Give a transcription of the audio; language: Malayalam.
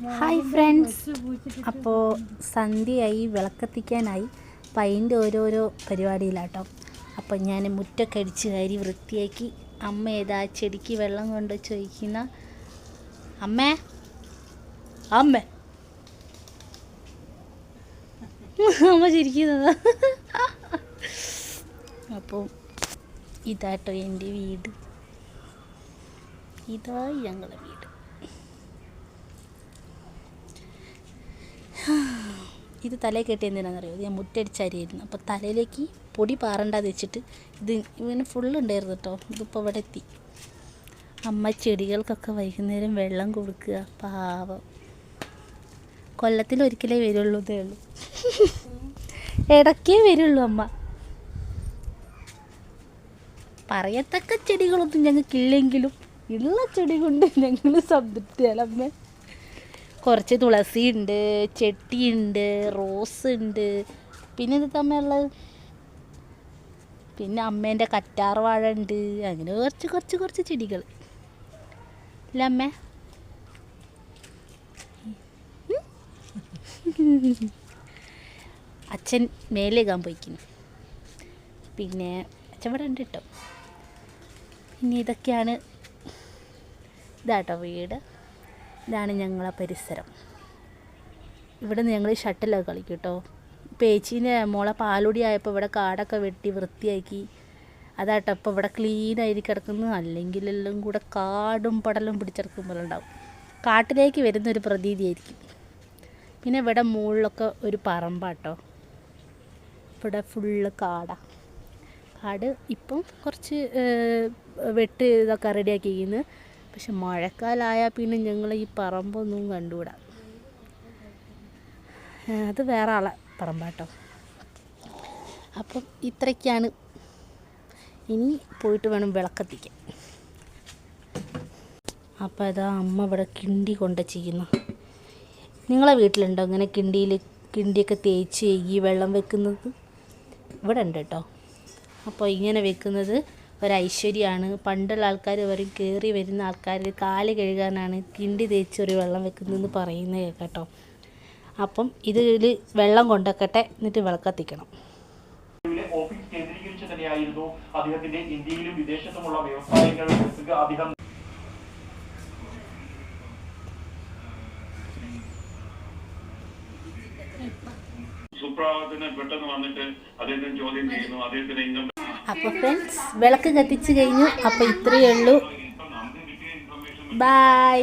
ഹായ് ഫ്രണ്ട്സ്, അപ്പോൾ സന്ധ്യയായി, വിളക്കത്തിക്കാനായി. അപ്പം അതിൻ്റെ ഓരോരോ പരിപാടിയിലാട്ടോ. അപ്പം ഞാൻ മുറ്റൊക്കെ അടിച്ച് കയറി വൃത്തിയാക്കി. അമ്മ ഏതാ ചെടിക്ക് വെള്ളം കൊണ്ട് ചോദിക്കുന്ന അമ്മേ അമ്മ അമ്മ ചിരിക്കുന്നതാ. അപ്പോൾ ഇതാട്ടോ എൻ്റെ വീട്, ഇതായി ഞങ്ങളുടെ വീട്. ഇത് തലയിൽ കെട്ടി എന്തിനാണെന്നറിയോ? ഞാൻ മുറ്റടിച്ചരിയായിരുന്നു. അപ്പോൾ തലയിലേക്ക് പൊടി പാറണ്ടാന്ന് വെച്ചിട്ട് ഇത് ഇങ്ങനെ ഫുള്ളുണ്ടായിരുന്നു കേട്ടോ. ഇതിപ്പോൾ ഇവിടെ എത്തി. അമ്മ ചെടികൾക്കൊക്കെ വൈകുന്നേരം വെള്ളം കൊടുക്കുക. പാവം, കൊല്ലത്തിലൊരിക്കലേ വരുള്ളൂ, ഇതേ ഉള്ളൂ, ഇടയ്ക്കേ വരുള്ളൂ. അമ്മ പറയത്തക്ക ചെടികളൊന്നും ഞങ്ങൾക്കില്ലെങ്കിലും ഉള്ള ചെടി കൊണ്ട് ഞങ്ങൾ സംതൃപ്തിയാണ്. അമ്മ കുറച്ച് തുളസി ഉണ്ട്, ചെട്ടിയുണ്ട്, റോസ് ഉണ്ട്, പിന്നെ ഇത് തമ്മിലുള്ളത്, പിന്നെ അമ്മേൻ്റെ കറ്റാർ വാഴ ഉണ്ട്. അങ്ങനെ കുറച്ച് ചെടികൾ അല്ല അമ്മ? അച്ഛൻ മേലേക്കാൻ പോയിക്കുന്നു. പിന്നെ അച്ഛൻ ഇവിടെ ഉണ്ട് കേട്ടോ. പിന്നെ ഇതൊക്കെയാണ്, ഇതാട്ടോ വീട്. ഇതാണ് ഞങ്ങളെ പരിസരം. ഇവിടെ നിന്ന് ഞങ്ങൾ ഷട്ടിലൊക്കെ കളിക്കും കേട്ടോ. പേച്ചീൻ്റെ മോളെ പാലുടി ആയപ്പോൾ ഇവിടെ കാടൊക്കെ വെട്ടി വൃത്തിയാക്കി. അതാട്ടോ ഇപ്പോൾ ഇവിടെ ക്ലീനായി കിടക്കുന്നത്. അല്ലെങ്കിൽ എല്ലാം കൂടെ കാടും പടലും പിടിച്ചെടുക്കും പോലെ ഉണ്ടാവും. കാട്ടിലേക്ക് വരുന്നൊരു പ്രതീതിയായിരിക്കും. പിന്നെ ഇവിടെ മുകളിലൊക്കെ ഒരു പറമ്പാട്ടോ. ഇവിടെ ഫുള്ള് കാടാണ്. കാട് ഇപ്പം കുറച്ച് വെട്ട് ഇതൊക്കെ റെഡിയാക്കിയിരിക്കുന്നു. പക്ഷെ മഴക്കാലമായാൽ പിന്നെ ഞങ്ങൾ ഈ പറമ്പൊന്നും കണ്ടുകൂടാ. അത് വേറെ ആളെ പറമ്പാട്ടോ. അപ്പം ഇത്രയ്ക്കാണ്. ഇനി പോയിട്ട് വേണം വിളക്കത്തിക്കാൻ. അപ്പോൾ അതാ അമ്മ ഇവിടെ കിണ്ടി കൊണ്ട് ചെയ്യുന്നു. നിങ്ങളെ വീട്ടിലുണ്ടോ ഇങ്ങനെ കിണ്ടിയൊക്കെ തേച്ച് ഈ വെള്ളം വെക്കുന്നത്? ഇവിടെ ഉണ്ട് കേട്ടോ. അപ്പോൾ ഇങ്ങനെ വെക്കുന്നത് ഒരൈശ്വര്യമാണ്. പണ്ടുള്ള ആൾക്കാർ പറയും, കയറി വരുന്ന ആൾക്കാർ കാല് കഴുകാനാണ് കിണ്ടി തേച്ചൊരു വെള്ളം വെക്കുന്നതെന്ന് പറയുന്നത് കേട്ടോ. അപ്പം ഇതിൽ വെള്ളം കൊണ്ടക്കട്ടെ, എന്നിട്ട് വിളക്കത്തിക്കണം. ഓഫീസ് കേന്ദ്രീകരിച്ച് തന്നെയായിരുന്നു അദ്ദേഹത്തിന്റെ ഇന്ത്യയിലും വിദേശത്തുമുള്ള വ്യവസായങ്ങൾ അദ്ദേഹം സുപ്രഭാതത്തിന് പെട്ടെന്ന് വന്നിട്ട് അദ്ദേഹത്തിന് ചോദ്യം ചെയ്യുന്നു. അദ്ദേഹത്തിന് ഇൻകം. അപ്പോൾ ഫ്രണ്ട്സ്, വിളക്ക് കത്തിച്ച് കഴിഞ്ഞു. അപ്പോൾ ഇത്രയേ ഉള്ളൂ. ബൈ.